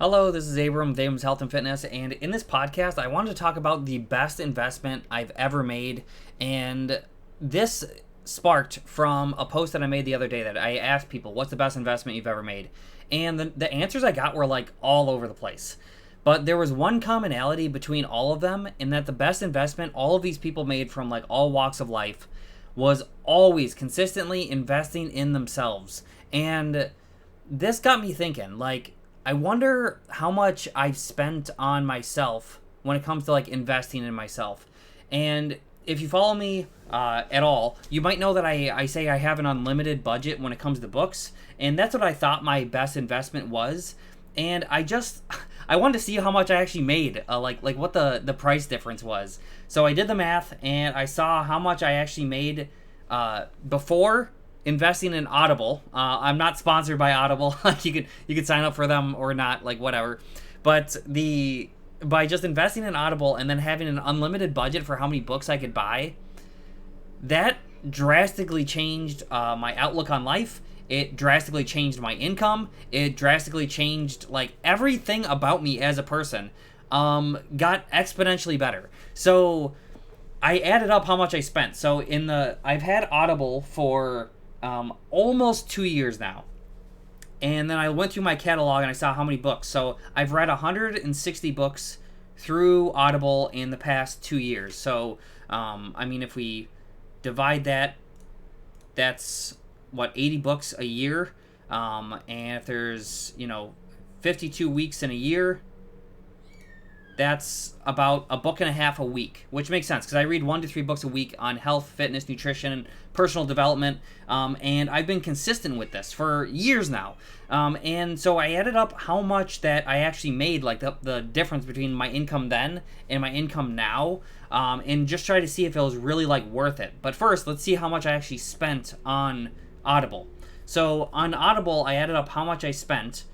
Hello, this is Abram with Abram's Health and Fitness, and in this podcast, I wanted to talk about the best investment I've ever made, and this sparked from a post that I made the other day that I asked people, what's the best investment you've ever made? And the answers I got were like all over the place. But there was one commonality between all of them, in that the best investment all of these people made from like all walks of life was always consistently investing in themselves. And this got me thinking, like, I wonder how much I've spent on myself when it comes to like investing in myself. And if you follow me at all, you might know that I say I have an unlimited budget when it comes to books, and that's what I thought my best investment was. And I wanted to see how much I actually made, like what the price difference was. So I did the math, and I saw how much I actually made before investing in Audible. I'm not sponsored by Audible. Like you could sign up for them or not, like whatever. But by just investing in Audible and then having an unlimited budget for how many books I could buy, that drastically changed my outlook on life. It drastically changed my income. It drastically changed like everything about me as a person. Got exponentially better. So I added up how much I spent. So I've had Audible for almost 2 years now. And then I went through my catalog and I saw how many books. So I've read 160 books through Audible in the past 2 years. So, if we divide that, that's, 80 books a year? And if there's, 52 weeks in a year, that's about a book and a half a week, which makes sense because I read 1 to 3 books a week on health, fitness, nutrition, personal development, and I've been consistent with this for years now. And so I added up how much that I actually made, like the difference between my income then and my income now, and just try to see if it was really like worth it. But first, let's see how much I actually spent on Audible. So on Audible, I added up how much I spent,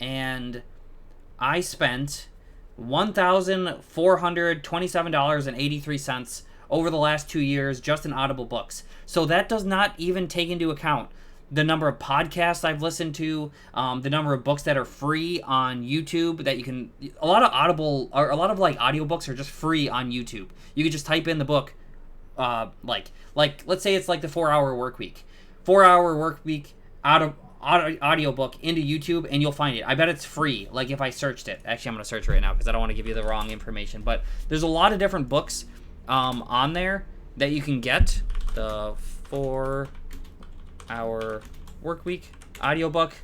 and I spent $1,427.83 over the last 2 years just in Audible books. So that does not even take into account the number of podcasts I've listened to, the number of books that are free on YouTube that you can. A lot of like audiobooks are just free on YouTube. You can just type in the book, like let's say it's like the 4-Hour Work Week. 4-Hour Work Week audiobook into YouTube, and you'll find it. I bet it's free, like if I searched it. Actually, I'm going to search right now because I don't want to give you the wrong information. But there's a lot of different books on there that you can get. The 4-Hour Work Week audiobook.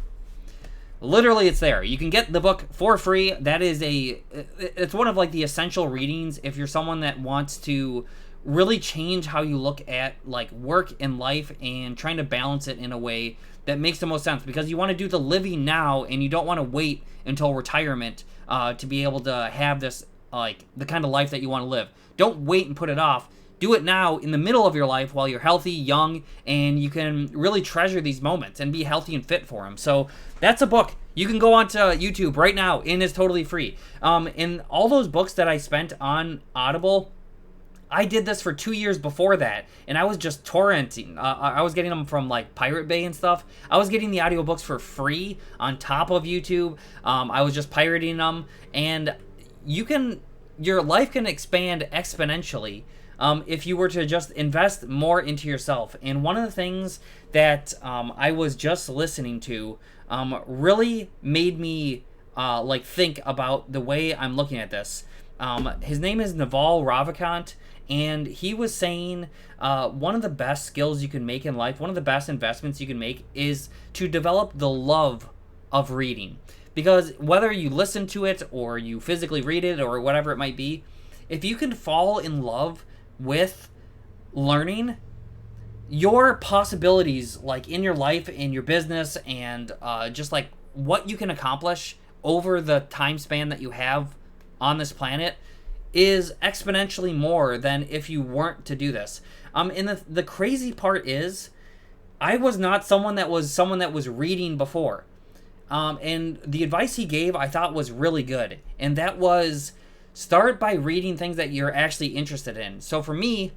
Literally, it's there. You can get the book for free. It's one of like the essential readings if you're someone that wants to really change how you look at like work and life and trying to balance it in a way that makes the most sense, because you want to do the living now and you don't want to wait until retirement to be able to have this, like the kind of life that you want to live. Don't wait and put it off. Do it now in the middle of your life while you're healthy, young, and you can really treasure these moments and be healthy and fit for them. So that's a book. You can go onto YouTube right now and it's totally free. And all those books that I spent on Audible, I did this for 2 years before that, and I was just torrenting. I was getting them from like Pirate Bay and stuff. I was getting the audiobooks for free on top of YouTube. I was just pirating them, and your life can expand exponentially if you were to just invest more into yourself. And one of the things that I was just listening to really made me like think about the way I'm looking at this. His name is Naval Ravikant. And he was saying one of the best skills you can make in life, one of the best investments you can make, is to develop the love of reading. Because whether you listen to it or you physically read it or whatever it might be, if you can fall in love with learning, your possibilities like in your life, in your business, and just like what you can accomplish over the time span that you have on this planet is exponentially more than if you weren't to do this. And the crazy part is, I was not someone that was reading before. And the advice he gave I thought was really good. And that was, start by reading things that you're actually interested in. So for me,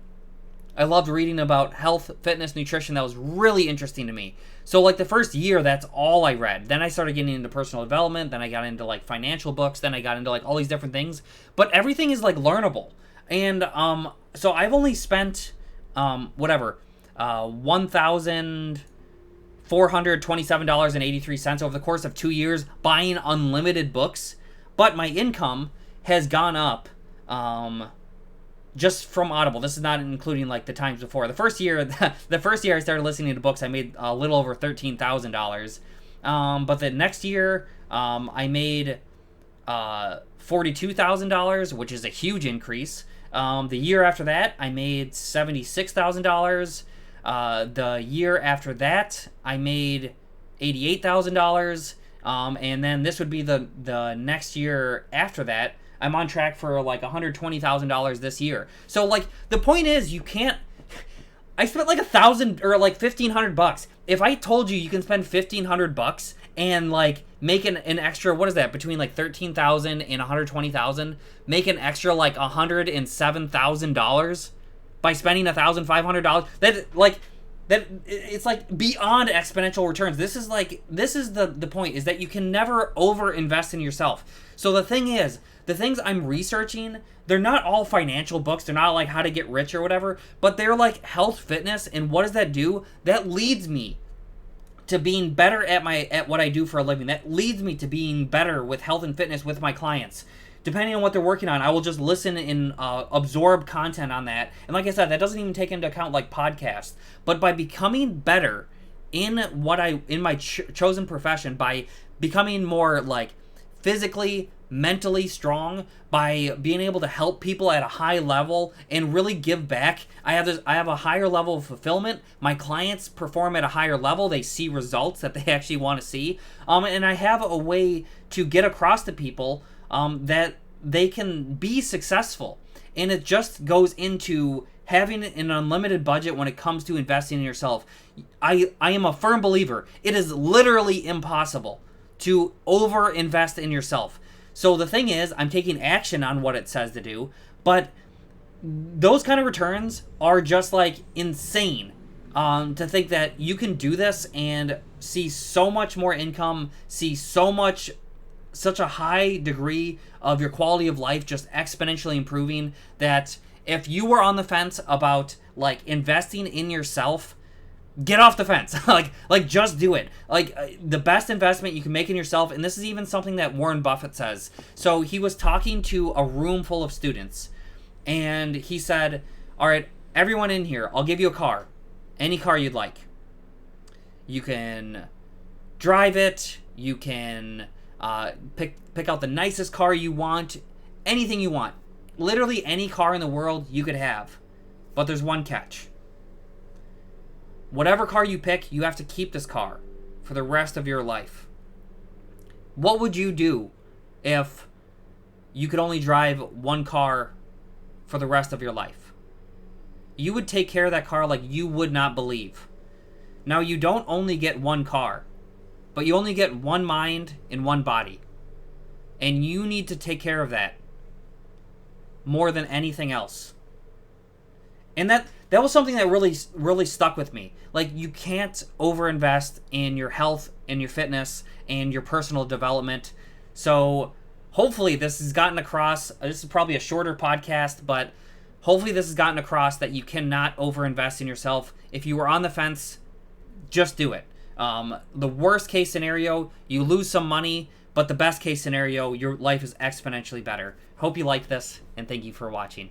I loved reading about health, fitness, nutrition. That was really interesting to me. So like the first year, that's all I read. Then I started getting into personal development. Then I got into like financial books. Then I got into like all these different things. But everything is like learnable. And so I've only spent $1,427.83 over the course of 2 years buying unlimited books. But my income has gone up just from Audible. This is not including like the times before. The first year I started listening to books, I made a little over $13,000. But the next year, I made $42,000, which is a huge increase. The year after that, I made $76,000. The year after that, I made $88,000. And then this would be the next year after that. I'm on track for like $120,000 this year. So like the point is, you can't. I spent like $1,000 or like $1,500. If I told you can spend $1,500 and like make an extra, what is that, between like $13,000 and $120,000, make an extra like $107,000 by spending $1,500, that it's like beyond exponential returns. This is the point, is that you can never over invest in yourself. So the thing is, the things I'm researching, they're not all financial books. They're not like how to get rich or whatever, but they're like health, fitness, and what does that do? That leads me to being better at what I do for a living. That leads me to being better with health and fitness with my clients. Depending on what they're working on, I will just listen and absorb content on that. And like I said, that doesn't even take into account like podcasts. But by becoming better in my chosen profession, by becoming more like physically, mentally strong, by being able to help people at a high level and really give back, I have a higher level of fulfillment. My clients perform at a higher level. They see results that they actually want to see. And I have a way to get across to people that they can be successful. And it just goes into having an unlimited budget when it comes to investing in yourself. I am a firm believer. It is literally impossible to over invest in yourself. So the thing is, I'm taking action on what it says to do, but those kind of returns are just like insane. To think that you can do this and see so much more income, see such a high degree of your quality of life just exponentially improving, that if you were on the fence about like investing in yourself, get off the fence. like just do it. Like the best investment you can make in yourself, and this is even something that Warren Buffett says. So he was talking to a room full of students, and he said, all right, everyone in here, I'll give you a car. Any car you'd like. You can drive it. You can pick out the nicest car you want. Anything you want. Literally any car in the world you could have. But there's one catch. Whatever car you pick, you have to keep this car for the rest of your life. What would you do if you could only drive one car for the rest of your life? You would take care of that car like you would not believe. Now, you don't only get one car, but you only get one mind and one body. And you need to take care of that more than anything else. And that was something that really stuck with me. Like, you can't overinvest in your health and your fitness and your personal development. So hopefully this has gotten across. This is probably a shorter podcast, but hopefully this has gotten across that you cannot overinvest in yourself. If you were on the fence, just do it. The worst case scenario, you lose some money, but the best case scenario, your life is exponentially better. Hope you liked this, and thank you for watching.